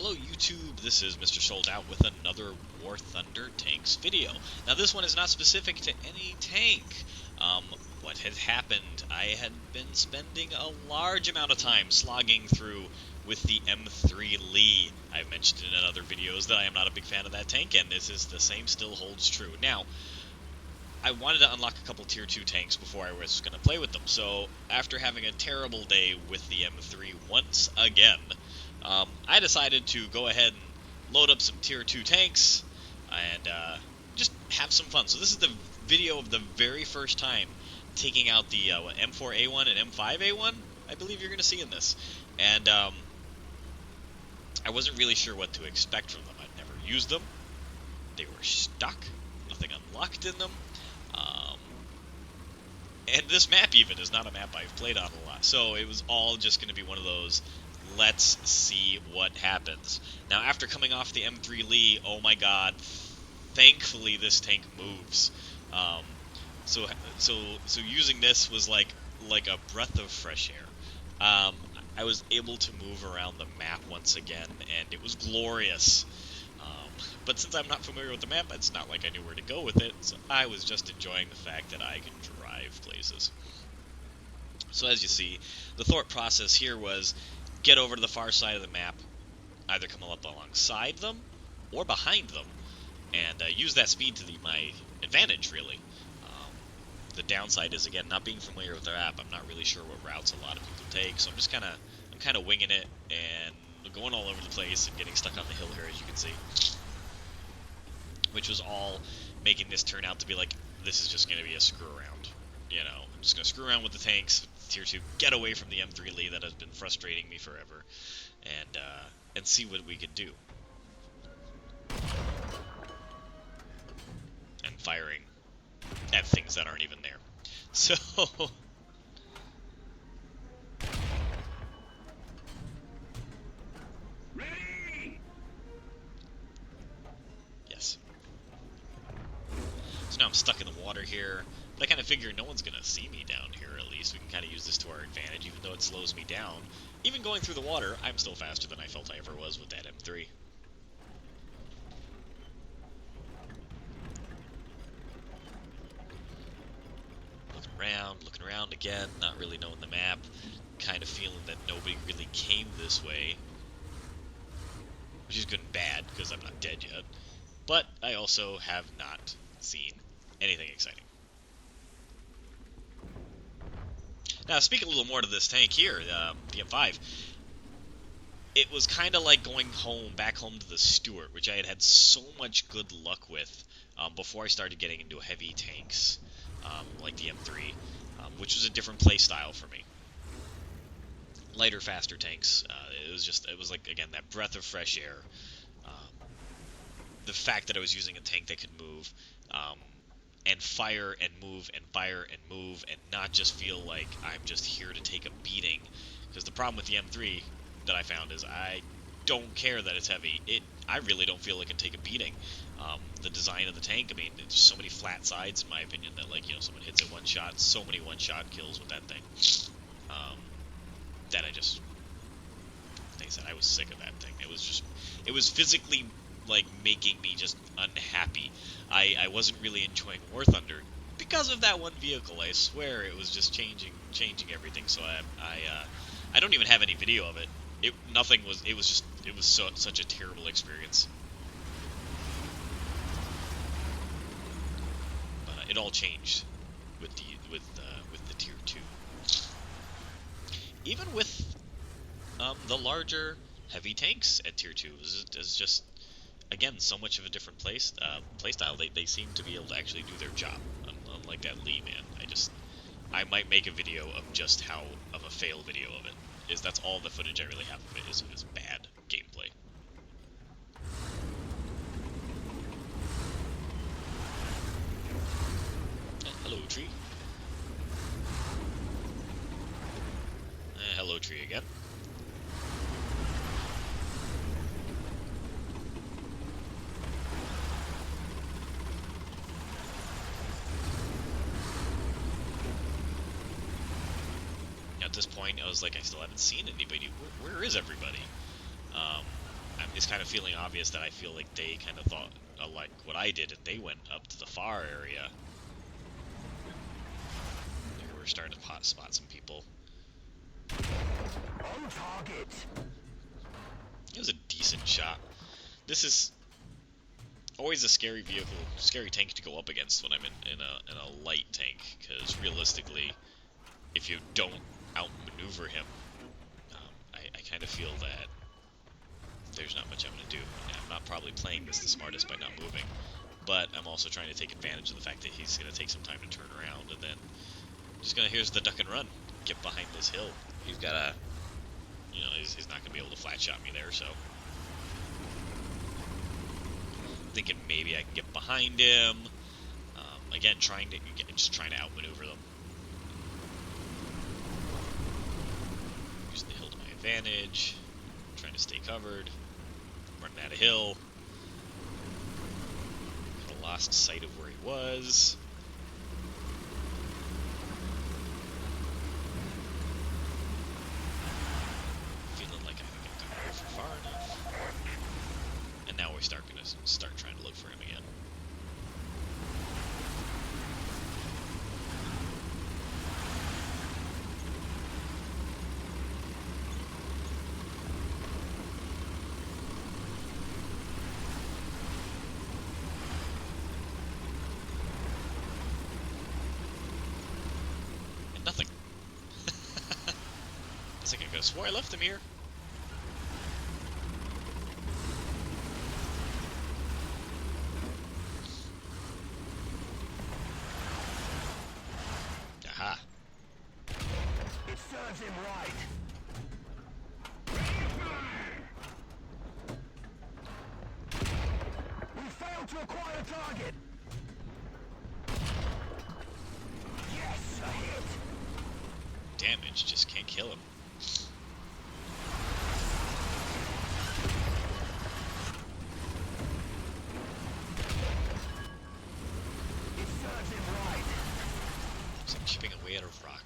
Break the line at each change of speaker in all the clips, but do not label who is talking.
Hello YouTube, this is Mr. Sold Out with another War Thunder Tanks video. Now this one is not specific to any tank. What had happened, I had been spending a large amount of time slogging through with the M3 Lee. I've mentioned in other videos that I am not a big fan of that tank, and this is the same still holds true. Now, I wanted to unlock a couple Tier 2 tanks before I was going to play with them, so after having a terrible day with the M3 once again, I decided to go ahead and load up some Tier 2 tanks and just have some fun. So this is the video of the very first time taking out the M4A1 and M5A1, I believe you're going to see in this. And I wasn't really sure what to expect from them. I'd never used them. They were stuck. Nothing unlocked in them. And this map even is not a map I've played on a lot. So it was all just going to be one of those, let's see what happens. Now, after coming off the M3 Lee, oh my god, thankfully this tank moves. So using this was like a breath of fresh air. I was able to move around the map once again, and it was glorious. But since I'm not familiar with the map, it's not like I knew where to go with it, so I was just enjoying the fact that I could drive places. So as you see, the thought process here was get over to the far side of the map, either come up alongside them or behind them, and use that speed to my advantage, really. The downside is, again, not being familiar with the map. I'm not really sure what routes a lot of people take, so I'm kind of winging it and going all over the place and getting stuck on the hill here, as you can see. Which was all making this turn out to be like, this is just going to be a screw around. You know, I'm just going to screw around with the tanks, Tier 2, get away from the M3 Lee that has been frustrating me forever, and see what we could do. And firing at things that aren't even there. So... yes. So now I'm stuck in the water here, but I kind of figure no one's going to see me down here at least. We can kind of use this to our advantage, even though it slows me down. Even going through the water, I'm still faster than I felt I ever was with that M3. Looking around again, not really knowing the map, kind of feeling that nobody really came this way, which is good and bad, because I'm not dead yet, but I also have not seen anything exciting. Now, speaking a little more to this tank here, the M5, it was kind of like going back home to the Stuart, which I had so much good luck with before I started getting into heavy tanks, like the M3, which was a different play style for me. Lighter, faster tanks. It was like, again, that breath of fresh air. The fact that I was using a tank that could move, and fire and move and fire and move, and not just feel like I'm just here to take a beating. Because the problem with the M3 that I found is I don't care that it's heavy. I really don't feel it can take a beating. The design of the tank, I mean, there's so many flat sides, in my opinion, that, like, you know, someone hits it one shot, so many one-shot kills with that thing, that I just, like I said, I was sick of that thing. It was physically, like, making me just unhappy. I wasn't really enjoying War Thunder because of that one vehicle. I swear it was just changing everything, so I don't even have any video of it. It was such a terrible experience. It all changed with the Tier 2. Even with the larger heavy tanks at Tier 2, is just, again, so much of a different playstyle. They seem to be able to actually do their job, unlike that Lee, man. I might make a video of just how of a fail video of it. That's all the footage I really have of it is bad gameplay. Hello, tree. Hello, tree again. At this point, I was like, I still haven't seen anybody. Where is everybody? it's kind of feeling obvious that I feel like they kind of thought like what I did, and they went up to the far area. Here we're starting to spot some people.
On target.
It was a decent shot. This is always a scary tank to go up against when I'm in a light tank, because realistically, if you don't outmaneuver him, I kind of feel that there's not much I'm going to do. I'm not probably playing this the smartest by not moving, but I'm also trying to take advantage of the fact that he's going to take some time to turn around, and then just going to, here's the duck and run, get behind this hill. He's got to, you know, he's not going to be able to flat shot me there, so thinking maybe I can get behind him. Again, just trying to outmaneuver them. Using the hill to my advantage. Trying to stay covered. Running out of hill. Kind of lost sight of where he was. Feeling like I haven't gotten far enough. And now we're start trying to look for him again. And nothing. I was like, I could have swore I left him here. Aha.
It serves him right. We failed to acquire a target. Yes, a hit.
Damage, just can't kill him.
It serves him right.
So I'm chipping away at a rock.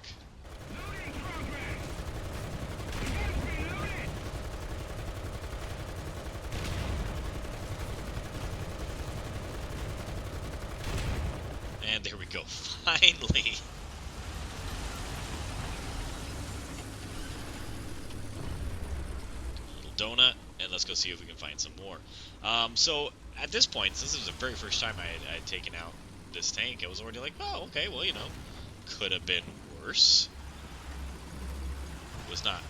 And there we go, finally! Little donut, and let's go see if we can find some more. So, at this point, since this was the very first time I had taken out this tank, I was already like, oh, okay, well, you know, could have been worse. It was not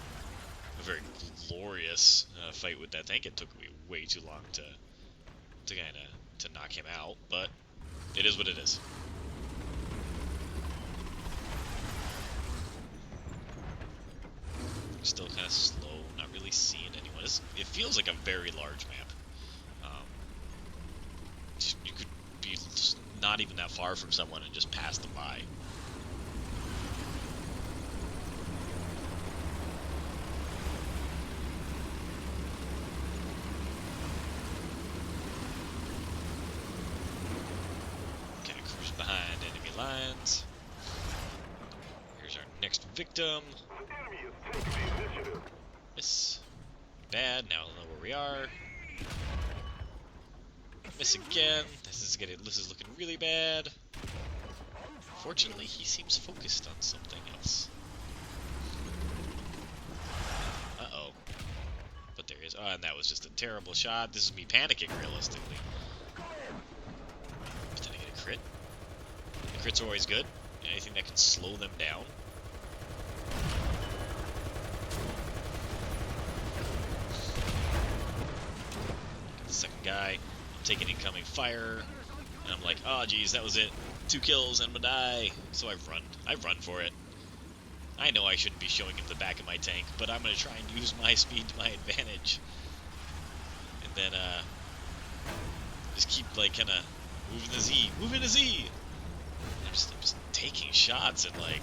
a very glorious fight with that tank. It took me way too long to kind of to knock him out, but it is what it is. Still kind of slow, not really seeing anyone. It feels like a very large map. You could be not even that far from someone and just pass them by. Kind of cruise behind enemy lines. Here's our next victim. Miss. Bad. Now I know where we are. Miss again. This is looking really bad. Fortunately, he seems focused on something else. Uh-oh. But there is. Oh, and that was just a terrible shot. This is me panicking, realistically. Did I get a crit? The crits are always good. Anything that can slow them down. Get the second guy. I'm taking incoming fire. And I'm like, oh, geez, that was it. 2 kills and I'm gonna die. So I run for it. I know I shouldn't be showing him the back of my tank, but I'm gonna try and use my speed to my advantage. And then, just keep, like, kind of moving the Z. Moving the Z! I'm just taking shots and, like,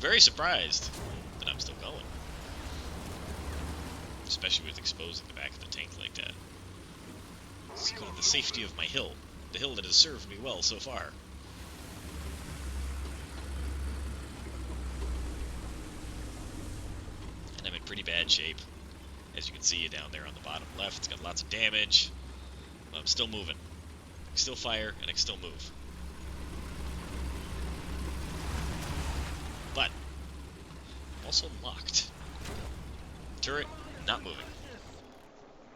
very surprised that I'm still going. Especially with exposing the back of the tank like that. Let's go to the safety of my hill. The hill that has served me well so far. And I'm in pretty bad shape. As you can see down there on the bottom left, it's got lots of damage. But I'm still moving. I can still fire, and I can still move. But I'm also locked. Turret, not moving.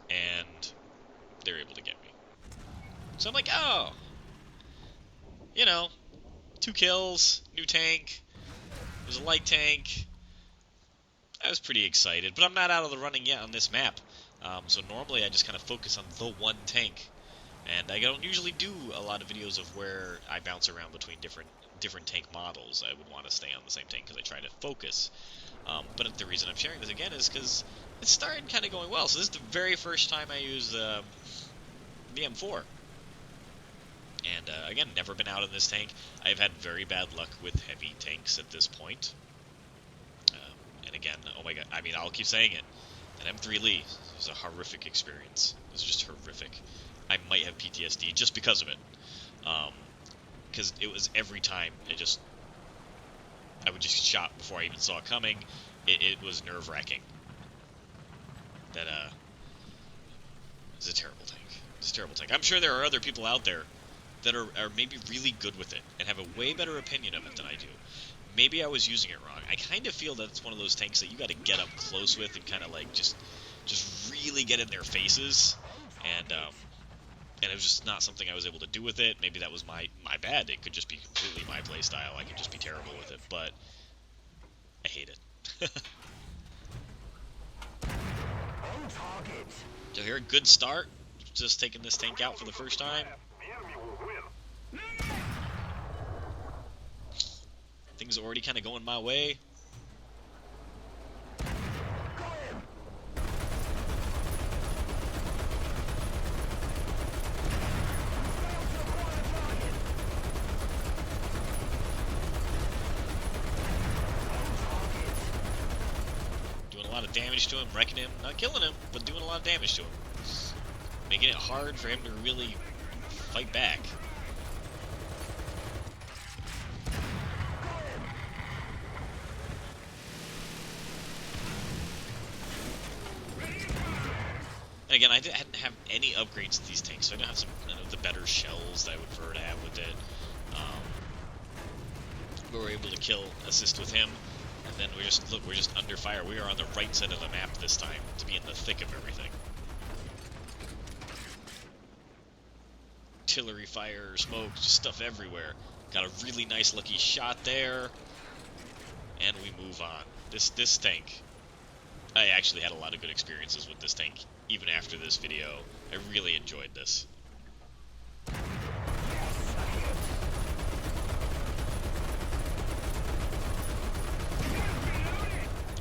And they're able to get me. So I'm like, oh, you know, 2 kills, new tank. There's a light tank. I was pretty excited, but I'm not out of the running yet on this map. So normally I just kind of focus on the one tank. And I don't usually do a lot of videos of where I bounce around between different tank models. I would want to stay on the same tank because I try to focus. But the reason I'm sharing this again is because it started kind of going well. So this is the very first time I use the M4. And again, never been out in this tank. I've had very bad luck with heavy tanks at this point. And again, oh my god, I mean, I'll keep saying it. That M3 Lee was a horrific experience. It was just horrific. I might have PTSD just because of it. Because it was every time, I would just shot before I even saw it coming. It was nerve-wracking. That, it's a terrible tank. It's a terrible tank. I'm sure there are other people out there that are maybe really good with it and have a way better opinion of it than I do. Maybe I was using it wrong. I kind of feel that it's one of those tanks that you got to get up close with and kind of like just really get in their faces, and it was just not something I was able to do with it. Maybe that was my bad. It could just be completely my play style. I could just be terrible with it, but I hate it.
On target.
So here, a good start. Just taking this tank out for the first time. Things are already kind of going my way.
Got him.
Doing a lot of damage to him, wrecking him, not killing him, but doing a lot of damage to him. Making it hard for him to really fight back. And again, I didn't have any upgrades to these tanks, so I don't have none of the better shells that I would prefer to have with it. We were able to assist with him, and then we're just under fire. We are on the right side of the map this time to be in the thick of everything. Artillery fire, smoke, just stuff everywhere. Got a really nice lucky shot there, and we move on. This tank, I actually had a lot of good experiences with this tank. Even after this video, I really enjoyed this. And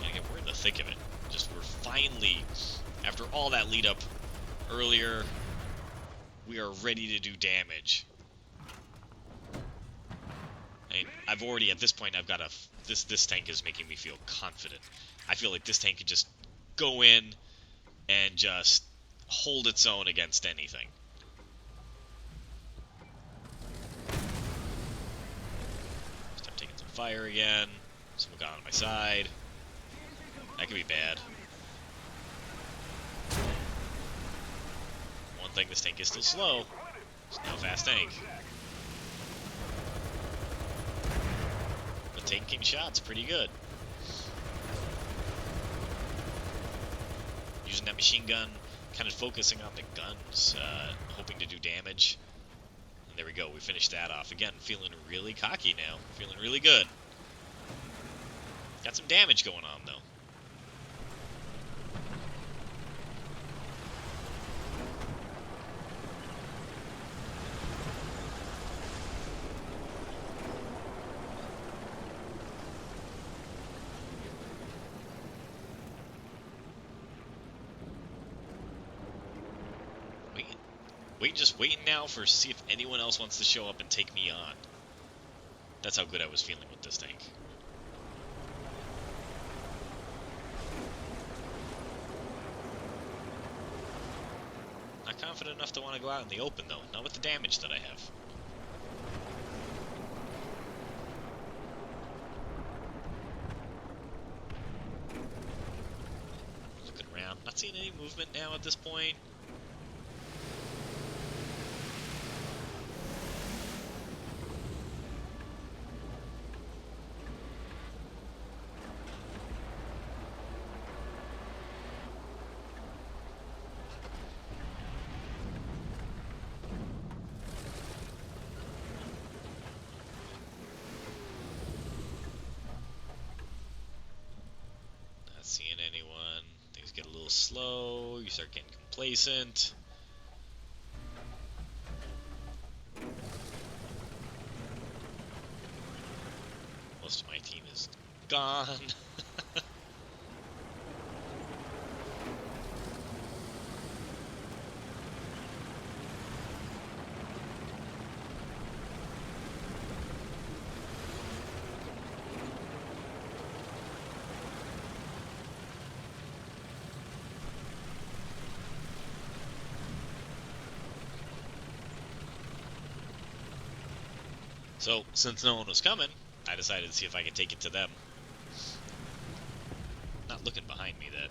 again, we're in the thick of it. We're finally, after all that lead up earlier, we are ready to do damage. I mean, I've already, at this point, this tank is making me feel confident. I feel like this tank could just go in and just hold its own against anything. Start taking some fire again. Someone got on my side. That could be bad. One thing, this tank is still slow. It's now a fast tank. But taking shots pretty good. Using that machine gun, kind of focusing on the guns, hoping to do damage. And there we go, we finished that off. Again, feeling really cocky now, feeling really good. Got some damage going on, though. Just waiting now for see if anyone else wants to show up and take me on. That's how good I was feeling with this tank. Not confident enough to want to go out in the open, though. Not with the damage that I have. Looking around, not seeing reinforcement now at this point. Not seeing anyone. Things get a little slow. You start getting complacent. Most of my team is gone. So, since no one was coming, I decided to see if I could take it to them. Not looking behind me that,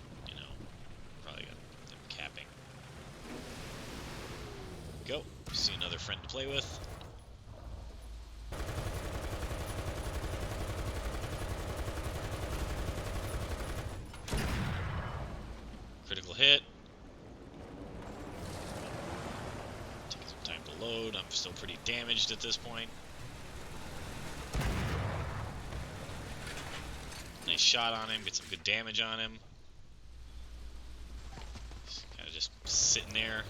probably got them capping. Go. See another friend to play with. Critical hit. Taking some time to load. I'm still pretty damaged at this point. Nice shot on him. Get some good damage on him. Kind of just sitting there.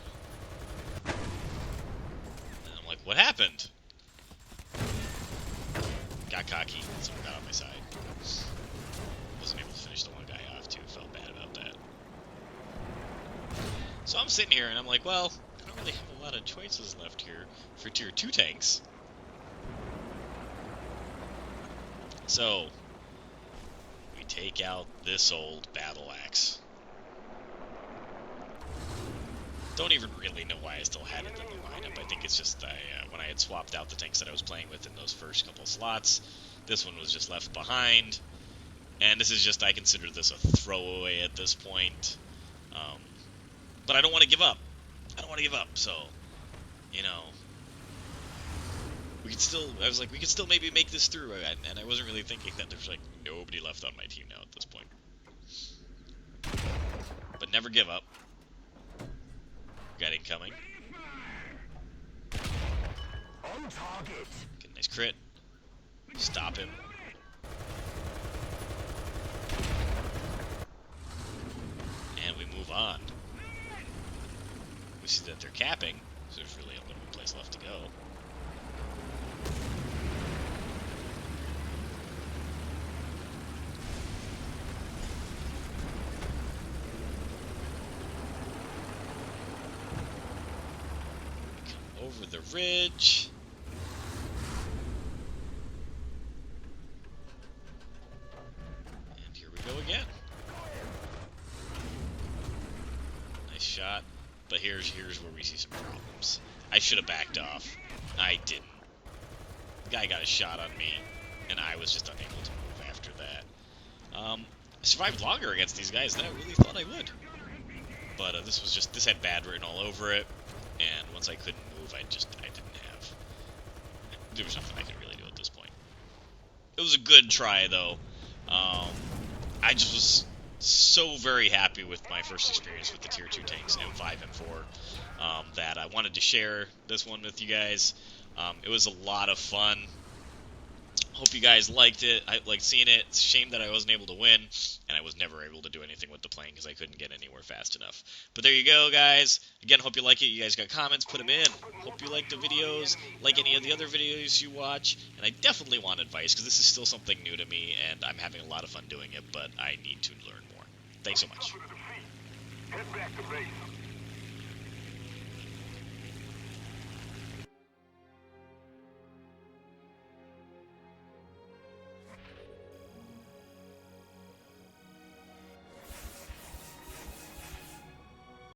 And I'm like, what happened? Got cocky. Someone got on my side. Wasn't able to finish the one guy off, too. Felt bad about that. So I'm sitting here, and I'm like, well, I don't really have a lot of choices left here for Tier 2 tanks. So, we take out this old battle axe. Don't even really know why I still had it in the lineup. I think it's just when I had swapped out the tanks that I was playing with in those first couple slots, this one was just left behind. And this is just, I consider this a throwaway at this point. But I don't want to give up. I don't want to give up, so, we could still, I was like, we could still maybe make this through, and I wasn't really thinking that there's, like, nobody left on my team now at this point. But never give up. Got incoming.
On target.
Get a nice crit. Stop him. And we move on. We see that they're capping, so there's really only one place left to go. Come over the ridge. And here we go again. Nice shot. But here's where we see some problems. I should have backed off. I didn't. The guy got a shot on me, and I was just unable to move after that. I survived longer against these guys than I really thought I would. But this had bad written all over it, and once I couldn't move, I didn't have. There was nothing I could really do at this point. It was a good try, though. I just was so very happy with my first experience with the Tier 2 tanks, M5, M4, that I wanted to share this one with you guys. It was a lot of fun. Hope you guys liked it. I liked seeing it. It's a shame that I wasn't able to win, and I was never able to do anything with the plane because I couldn't get anywhere fast enough. But there you go, guys. Again, hope you like it. You guys got comments, put them in. Hope you like the videos, like any of the other videos you watch. And I definitely want advice because this is still something new to me, and I'm having a lot of fun doing it, but I need to learn more. Thanks so much.
Head back to base.